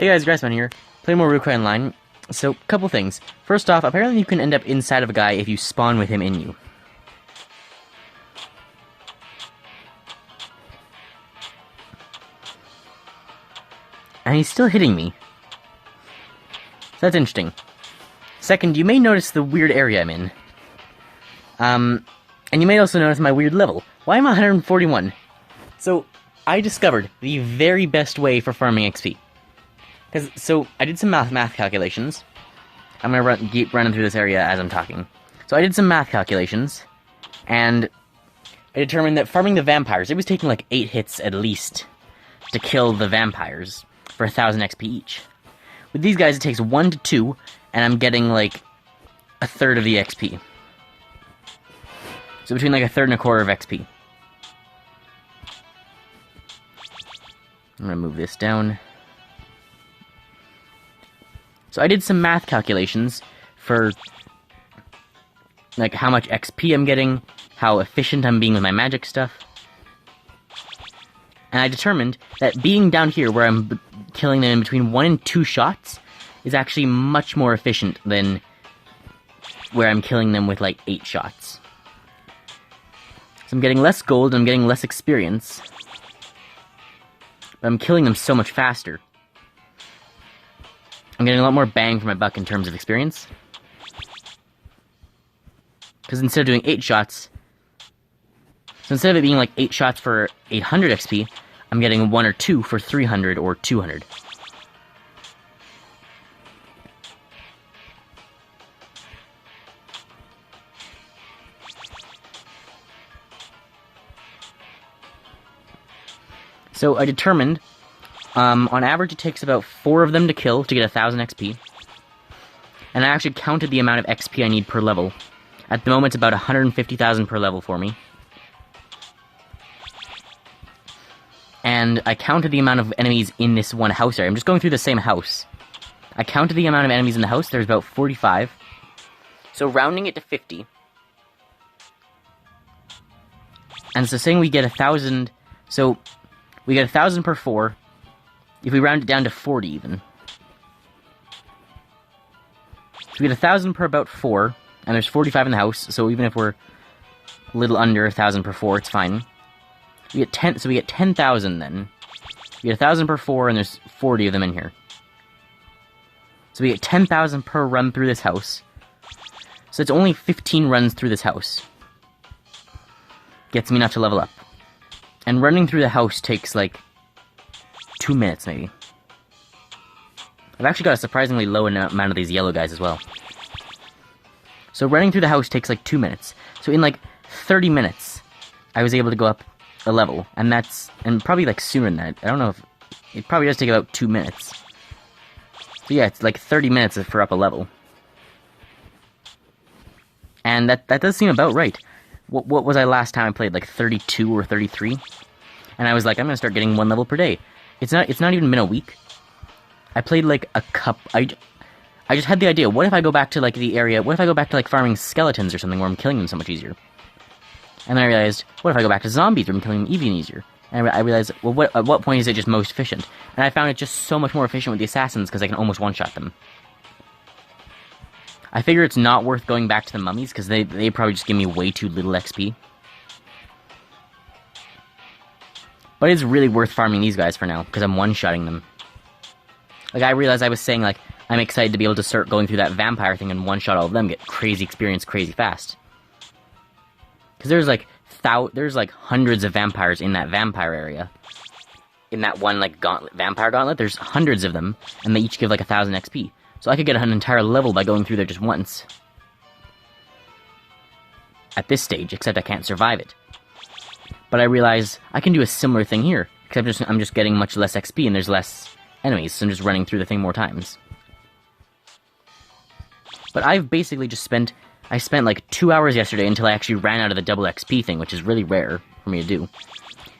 Hey guys, Grassman here. Play more Rucoy online. So, couple things. First off, apparently you can end up inside of a guy if you spawn with him in you. And he's still hitting me. So that's interesting. Second, you may notice the weird area I'm in. And you may also notice my weird level. Why am I 141? So, I discovered the very best way for farming XP. So, I did some math calculations. I'm gonna keep running through this area as I'm talking. So, I did some math calculations, and I determined that farming the vampires, it was taking like 8 hits at least to kill the vampires for 1000 XP each. With these guys, it takes 1 to 2, and I'm getting like a third of the XP. So between like a third and a quarter of XP. I'm gonna move this down. So I did some math calculations for like how much XP I'm getting, how efficient I'm being with my magic stuff. And I determined that being down here where I'm killing them in between 1 and 2 shots is actually much more efficient than where I'm killing them with like 8 shots. So I'm getting less gold, I'm getting less experience, but I'm killing them so much faster. I'm getting a lot more bang for my buck in terms of experience. Because instead of doing 8 shots, so instead of it being like 8 shots for 800 XP, I'm getting 1 or 2 for 300 or 200. So I determined, on average it takes about 4 of them to kill to get 1000 XP. And I actually counted the amount of XP I need per level. At the moment it's about 150,000 per level for me. And I counted the amount of enemies in this one house area. I'm just going through the same house. I counted the amount of enemies in the house, there's about 45. So rounding it to 50. And so saying we get 1000, so we get 1000 per 4, if we round it down to 40 even. So we get 1000 per about 4, and there's 45 in the house, so even if we're a little under 1000 per 4, it's fine. We get 10, so we get 10,000 then. We get 1000 per 4, and there's 40 of them in here. So we get 10,000 per run through this house. So it's only 15 runs through this house. Gets me enough to level up. And running through the house takes, like, 2 minutes, maybe. I've actually got a surprisingly low amount of these yellow guys as well. So running through the house takes, like, 2 minutes. So in, like, 30 minutes, I was able to go up a level. And that's... and probably, like, sooner than that. I don't know if... it probably does take about 2 minutes. So yeah, it's, like, 30 minutes for up a level. And that does seem about right. What was I last time I played? Like 32 or 33? And I was like, I'm gonna start getting 1 level per day. It's not even been a week. I played like a cup. I just had the idea, what if I go back to like the area, what if I go back to like farming skeletons or something where I'm killing them so much easier? And then I realized, what if I go back to zombies where I'm killing them even easier? And I realized, well, at what point is it just most efficient? And I found it just so much more efficient with the assassins because I can almost one-shot them. I figure it's not worth going back to the mummies, because they probably just give me way too little XP. But it's really worth farming these guys for now, because I'm one-shotting them. Like, I realized I was saying, like, I'm excited to be able to start going through that vampire thing and one-shot all of them, get crazy experience crazy fast. Because there's, like, hundreds of vampires in that vampire area. In that one, like, vampire gauntlet, there's hundreds of them, and they each give, like, 1000 XP. So I could get an entire level by going through there just once. At this stage, except I can't survive it. But I realize I can do a similar thing here, except I'm just getting much less XP and there's less enemies, so I'm just running through the thing more times. But I've basically just spent like 2 hours yesterday until I actually ran out of the double XP thing, which is really rare for me to do.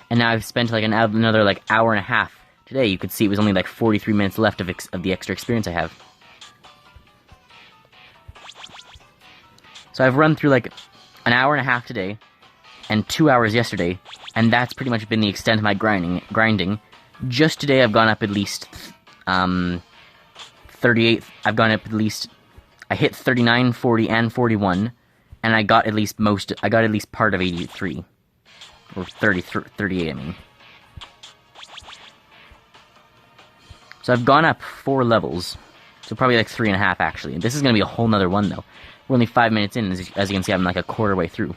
And now I've spent like another like hour and a half today. You could see it was only like 43 minutes left of the extra experience I have. So I've run through like an hour and a half today, and 2 hours yesterday, and that's pretty much been the extent of my grinding. Just today I've gone up at least 38, I've gone up at least, I hit 39, 40, and 41, and I got at least part of 83. Or 38, I mean. So I've gone up 4 levels. So probably like 3.5 actually. And this is going to be a whole nother one though. We're only 5 minutes in, as you can see I'm like a quarter way through.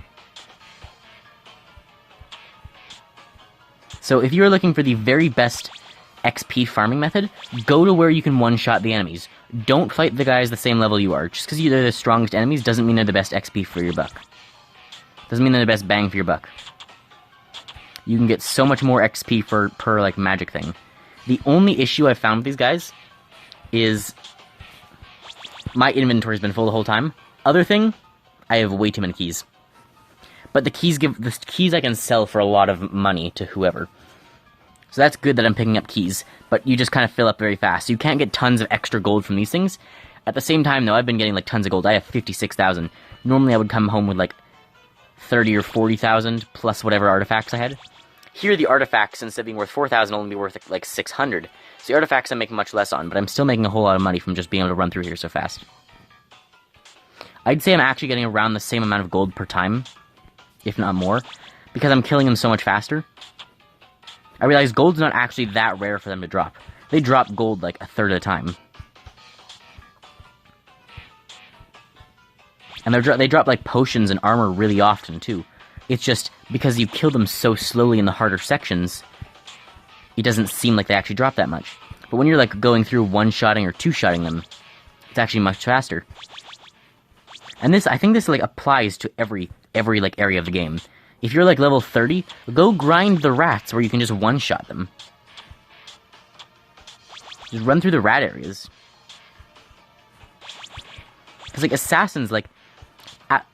So if you're looking for the very best XP farming method, go to where you can one-shot the enemies. Don't fight the guys the same level you are. Just because they're the strongest enemies doesn't mean they're the best XP for your buck. Doesn't mean they're the best bang for your buck. You can get so much more XP per like magic thing. The only issue I've found with these guys is my inventory's been full the whole time. Other thing, I have way too many keys. But the keys I can sell for a lot of money to whoever. So that's good that I'm picking up keys, but you just kind of fill up very fast. You can't get tons of extra gold from these things. At the same time, though, I've been getting like tons of gold. I have 56,000. Normally I would come home with like 30 or 40,000 plus whatever artifacts I had. Here the artifacts, instead of being worth 4,000, only be worth like 600. So the artifacts I'm making much less on, but I'm still making a whole lot of money from just being able to run through here so fast. I'd say I'm actually getting around the same amount of gold per time, if not more, because I'm killing them so much faster. I realize gold's not actually that rare for them to drop. They drop gold like a third of the time. And they drop like potions and armor really often too. It's just because you kill them so slowly in the harder sections, it doesn't seem like they actually drop that much. But when you're like going through one-shotting or two-shotting them, it's actually much faster. And I think this like applies to every like area of the game. If you're like level 30, go grind the rats where you can just one-shot them. Just run through the rat areas. Because like assassins, like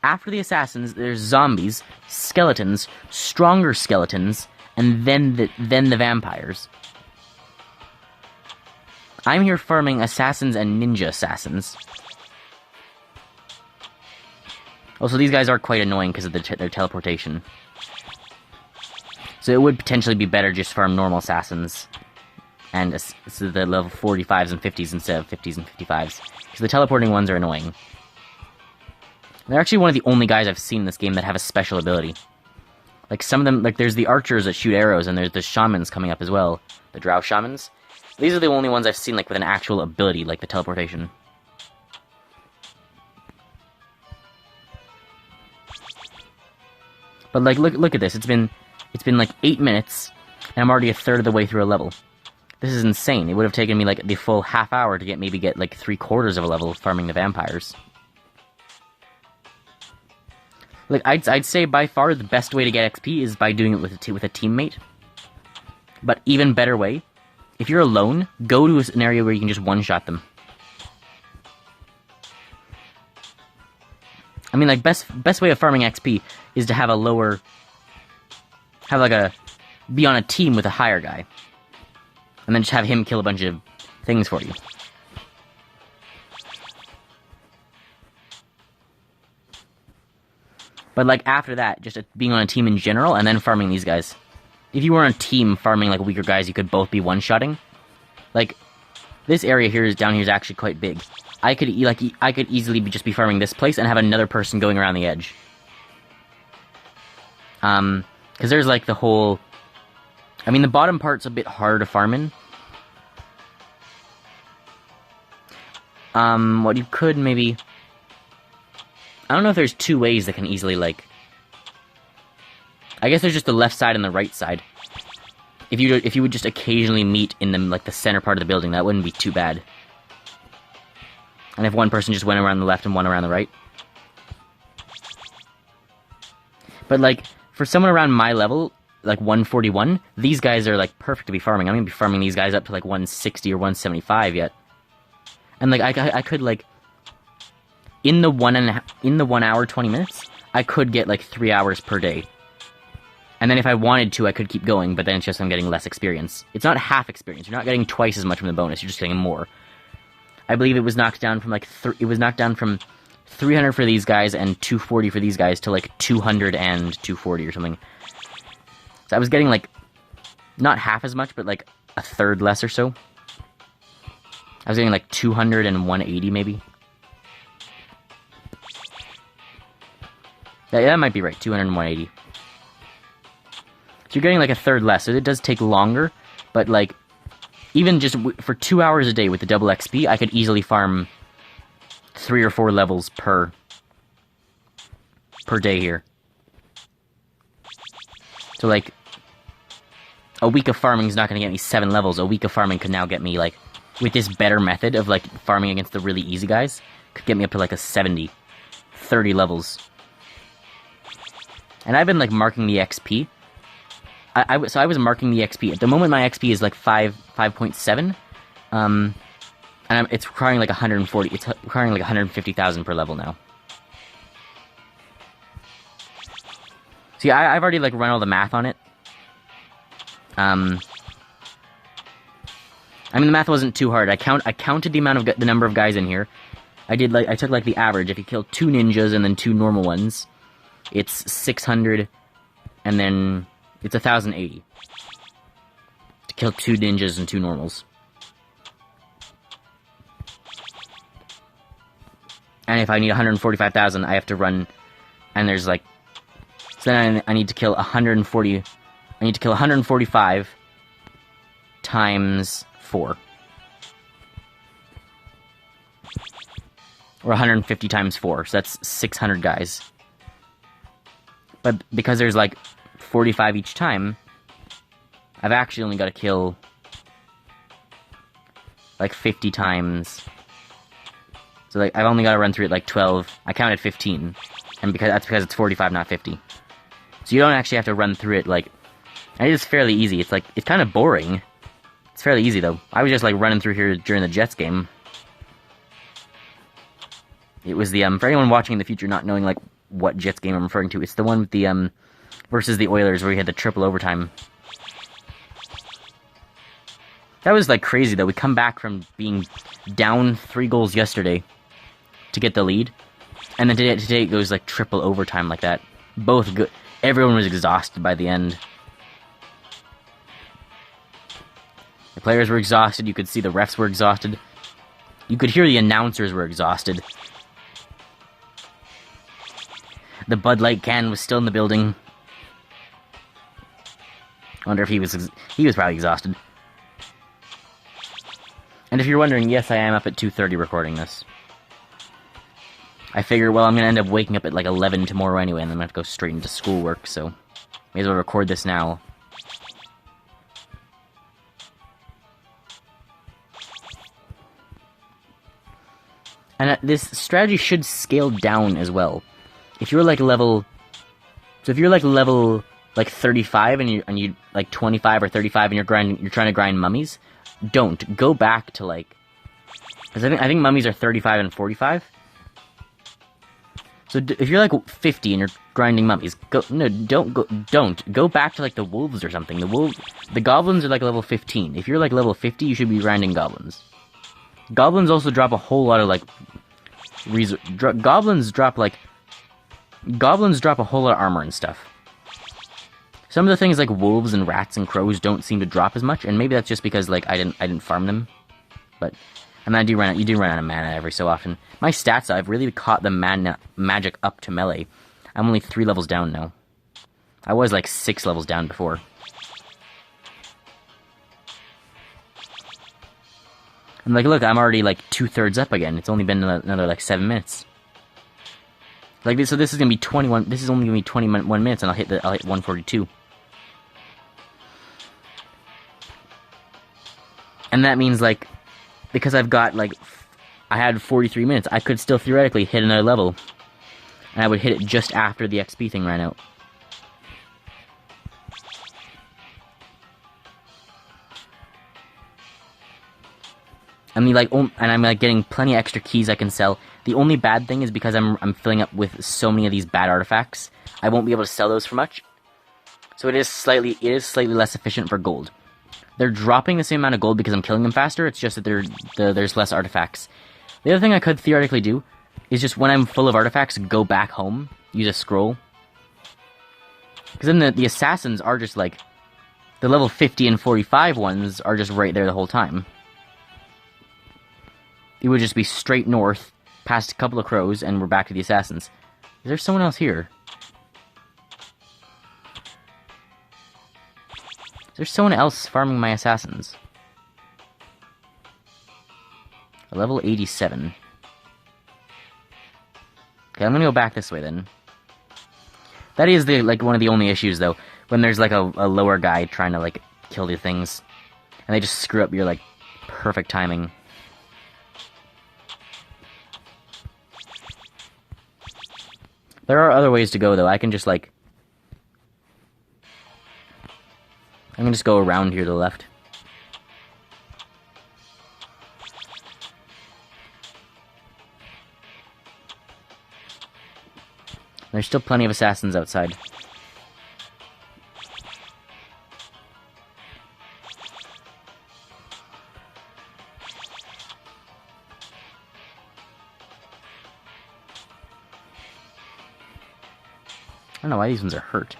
after the assassins, there's zombies, skeletons, stronger skeletons, and then the vampires. I'm here farming assassins and ninja assassins. Also, these guys are quite annoying because of their teleportation. So it would potentially be better just farm normal assassins. And so the level 45s and 50s instead of 50s and 55s. Because the teleporting ones are annoying. They're actually one of the only guys I've seen in this game that have a special ability. Like some of them, like there's the archers that shoot arrows, and there's the shamans coming up as well. The drow shamans. These are the only ones I've seen like with an actual ability, like the teleportation. But like, look at this. It's been like 8 minutes, and I'm already a third of the way through a level. This is insane. It would have taken me like the full half hour to get like 3/4 of a level farming the vampires. Like I'd say by far the best way to get XP is by doing it with a teammate. But even better way, if you're alone, go to an area where you can just one-shot them. I mean, like, best way of farming XP is to have be on a team with a higher guy. And then just have him kill a bunch of things for you. But, like, after that, just being on a team in general, and then farming these guys. If you were on a team farming, like, weaker guys, you could both be one-shotting. Like, this area here down here is actually quite big. I could easily just be farming this place and have another person going around the edge. Because there's like the whole... I mean, the bottom part's a bit hard to farm in. What you could maybe... I don't know if there's 2 ways that can easily, like... I guess there's just the left side and the right side. If you would just occasionally meet in the center part of the building, that wouldn't be too bad. And if one person just went around the left and one around the right. But, like, for someone around my level, like 141, these guys are, like, perfect to be farming. I'm gonna be farming these guys up to, like, 160 or 175 yet. And, like, I could, like... In the 1 hour, 20 minutes, I could get, like, 3 hours per day. And then if I wanted to, I could keep going, but then it's just I'm getting less experience. It's not half experience. You're not getting twice as much from the bonus. You're just getting more. I believe it was knocked down from, like, it was knocked down from 300 for these guys and 240 for these guys to, like, 200 and 240 or something. So I was getting, like, not half as much, but, like, a third less or so. I was getting like 200 and 180 maybe. Yeah, that might be right, 200 and 180. So you're getting like a third less, so it does take longer, but like, even just for 2 hours a day with the double XP, I could easily farm 3 or 4 levels per day here. So like, a week of farming is not going to get me 7 levels. A week of farming could now get me, like, with this better method of, like, farming against the really easy guys, could get me up to, like, a 70, 30 levels. And I've been, like, marking the XP. So I was marking the XP. At the moment, my XP is, like, 5.7. And it's requiring, like, 140. It's requiring, like, 150,000 per level now. See, I've already, like, run all the math on it. I mean, the math wasn't too hard. I counted the number of guys in here. I took like the average. If you kill 2 ninjas and then 2 normal ones, it's 600, and then it's 1,080 to kill 2 ninjas and 2 normals. And if I need 145,000, I have to run, and there's like, so then I need to kill 140. I need to kill 145 times 4. Or 150 times 4, so that's 600 guys. But because there's like 45 each time, I've actually only got to kill like 50 times. So like I've only got to run through it like 12. I counted 15, and that's because it's 45, not 50. So you don't actually have to run through it like. And it is fairly easy. It's like, it's kind of boring. It's fairly easy, though. I was just, like, running through here during the Jets game. It was the, for anyone watching in the future not knowing, like, what Jets game I'm referring to, it's the one with the, versus the Oilers where we had the triple overtime. That was, like, crazy, though. We come back from being down 3 goals yesterday to get the lead. And then today it goes, like, triple overtime like that. Both good. Everyone was exhausted by the end. The players were exhausted, you could see the refs were exhausted. You could hear the announcers were exhausted. The Bud Light can was still in the building. I wonder if he was probably exhausted. And if you're wondering, yes, I am up at 2:30 recording this. I figure, well, I'm going to end up waking up at like 11 tomorrow anyway, and then I'm going to have to go straight into schoolwork, so may as well record this now. And this strategy should scale down as well. If you're like level, so if you're like level like 35 and you like 25 or 35 and you're trying to grind mummies, don't go back to like, because I think mummies are 35 and 45. So if you're like 50 and you're grinding mummies, don't go back to like the wolves or something. The goblins are like level 15. If you're like level 50, you should be grinding goblins. Goblins also drop a whole lot of like goblins drop a whole lot of armor and stuff. Some of the things like wolves and rats and crows don't seem to drop as much, and maybe that's just because like I didn't farm them. But I mean, you do run out of mana every so often. My stats, I've really caught the magic up to melee. I'm only 3 levels down now. I was like 6 levels down before. And like, look, I'm already like 2/3 up again. It's only been another like 7 minutes. Like this, so this is gonna be 21. This is only gonna be 21 minutes, and I'll hit 142. And that means like, because I've got like, I had 43 minutes, I could still theoretically hit another level, and I would hit it just after the XP thing ran out. I mean, like, and I'm like getting plenty of extra keys I can sell. The only bad thing is because I'm filling up with so many of these bad artifacts, I won't be able to sell those for much. So it is slightly less efficient for gold. They're dropping the same amount of gold because I'm killing them faster. It's just that there's less artifacts. The other thing I could theoretically do is just when I'm full of artifacts, go back home, use a scroll. Because then the assassins are just like, the level 50 and 45 ones are just right there the whole time. it would just be straight north, past a couple of crows, and we're back to the assassins. Is there someone else here? Is there someone else farming my assassins? A level 87. Okay, I'm gonna go back this way then. That is one of the only issues though, when there's like a lower guy trying to like kill your things, and they just screw up your like perfect timing. There are other ways to go though. I can just like, I can just go around here to the left. There's still plenty of assassins outside. I don't know why these ones are hurt.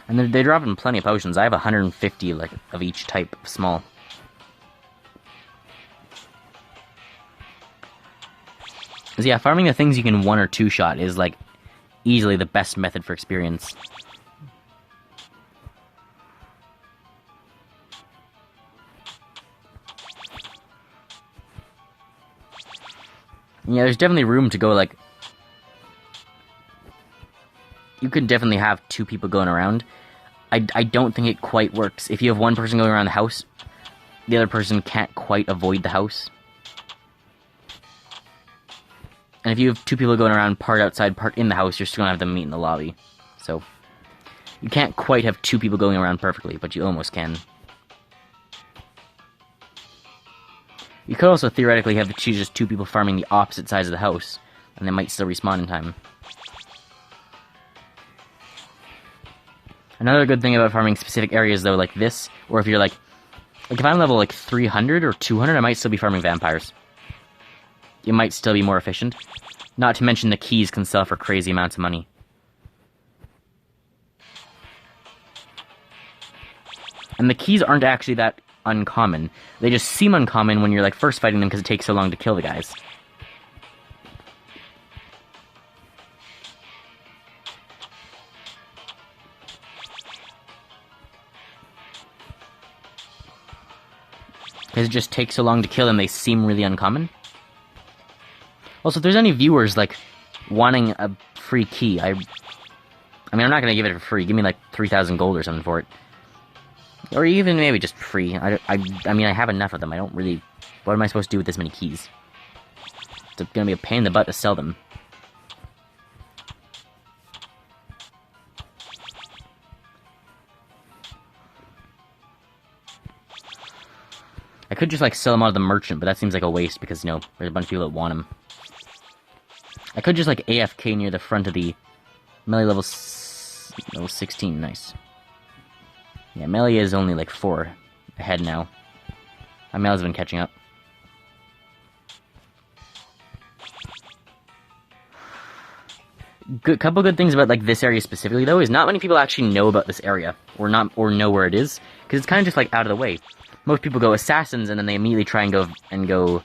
And they're dropping plenty of potions. I have 150 like of each type of small. So yeah, farming the things you can one or two shot is like easily the best method for experience. Yeah, there's definitely room to go like, you could definitely have two people going around. I don't think it quite works. If you have one person going around the house, the other person can't quite avoid the house. And if you have two people going around, part outside, part in the house, you're still gonna have them meet in the lobby. So, you can't quite have two people going around perfectly, but you almost can. You could also theoretically have just two people farming the opposite sides of the house, and they might still respawn in time. Another good thing about farming specific areas, though, like this, or if you're like if I'm level like 300 or 200, I might still be farming vampires. It might still be more efficient. Not to mention the keys can sell for crazy amounts of money. And the keys aren't actually that uncommon. They just seem uncommon when you're like first fighting them because it takes so long to kill the guys. Because it just takes so long to kill them, they seem really uncommon. Also, if there's any viewers, like, wanting a free key, I mean, I'm not gonna give it for free. Give me, like, 3,000 gold or something for it. Or even maybe just free. I mean, I have enough of them. I don't really... What am I supposed to do with this many keys? It's gonna be a pain in the butt to sell them. I could just, like, sell them out of the merchant, but that seems like a waste because, you know, there's a bunch of people that want them. I could just, like, AFK near the front of the melee level 16. Nice. Yeah, melee is only, like, 4 ahead now. My melee's been catching up. Couple good things about, like, this area specifically, though, is not many people actually know about this area, or know where it is, because it's kind of just, like, out of the way. Most people go assassins, and then they immediately try and go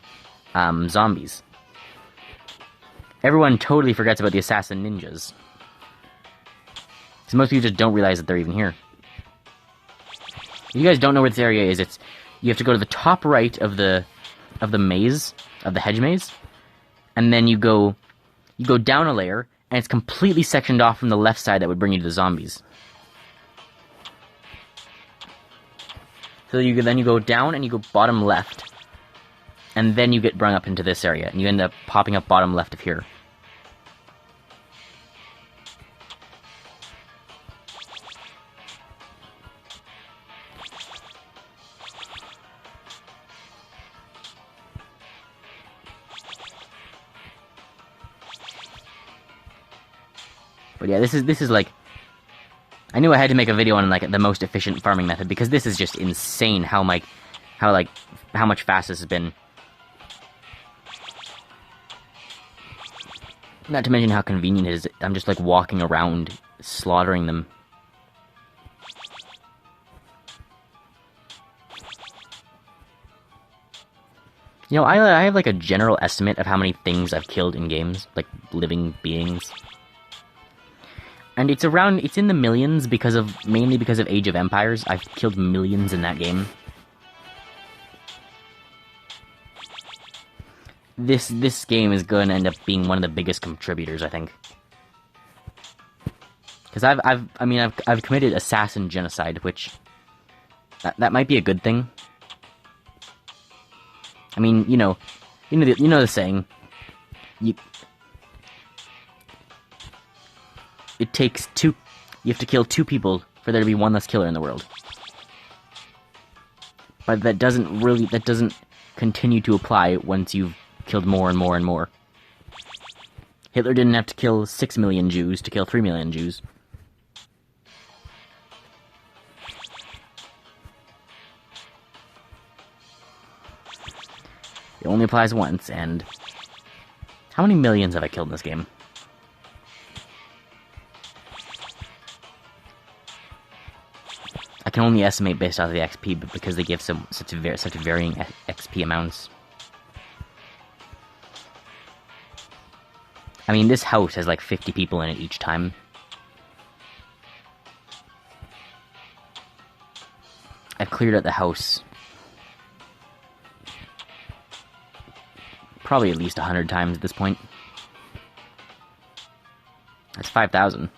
zombies. Everyone totally forgets about the assassin ninjas. Because most people just don't realize that they're even here. If you guys don't know where this area is, you have to go to the top right of the maze, of the hedge maze, and then you go down a layer, and it's completely sectioned off from the left side that would bring you to the zombies. So then you go down and you go bottom left, and then you get brung up into this area, and you end up popping up bottom left of here. But yeah, this is like, I knew I had to make a video on like the most efficient farming method because this is just insane how much faster this has been. Not to mention how convenient it is. I'm just like walking around slaughtering them. You know, I have like a general estimate of how many things I've killed in games, like living beings. And it's in the millions mainly because of Age of Empires. I've killed millions in that game. This game is going to end up being one of the biggest contributors, I think. Because I've committed assassin genocide, which that might be a good thing. I mean, you know the saying. It takes two. You have to kill 2 people for there to be one less killer in the world. But that doesn't continue to apply once you've killed more and more and more. Hitler didn't have to kill 6 million Jews to kill 3 million Jews. It only applies once, and... How many millions have I killed in this game? I can only estimate based off of the XP, but because they give such varying XP amounts. I mean, this house has like 50 people in it each time. I've cleared out the house probably at least 100 times at this point. That's 5,000.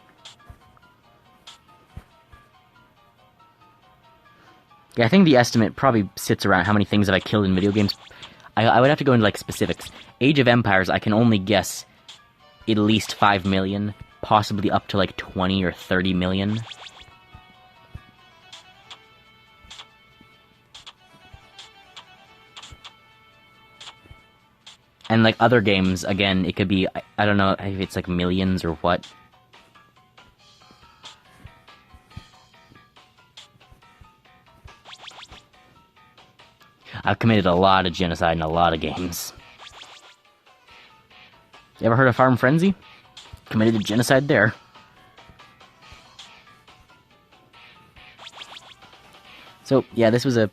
Yeah, I think the estimate probably sits around how many things have I killed in video games. I would have to go into, like, specifics. Age of Empires, I can only guess at least 5 million, possibly up to, like, 20 or 30 million. And, like, other games, again, it could be, I don't know if it's, like, millions or what. I've committed a lot of genocide in a lot of games. You ever heard of Farm Frenzy? Committed a genocide there. So, yeah, this was a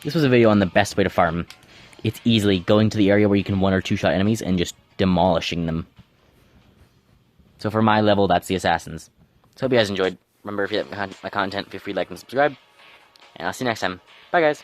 video on the best way to farm. It's easily going to the area where you can 1- or 2-shot enemies and just demolishing them. So for my level, that's the assassins. So hope you guys enjoyed. Remember, if you like my content, feel free to like and subscribe. And I'll see you next time. Bye, guys.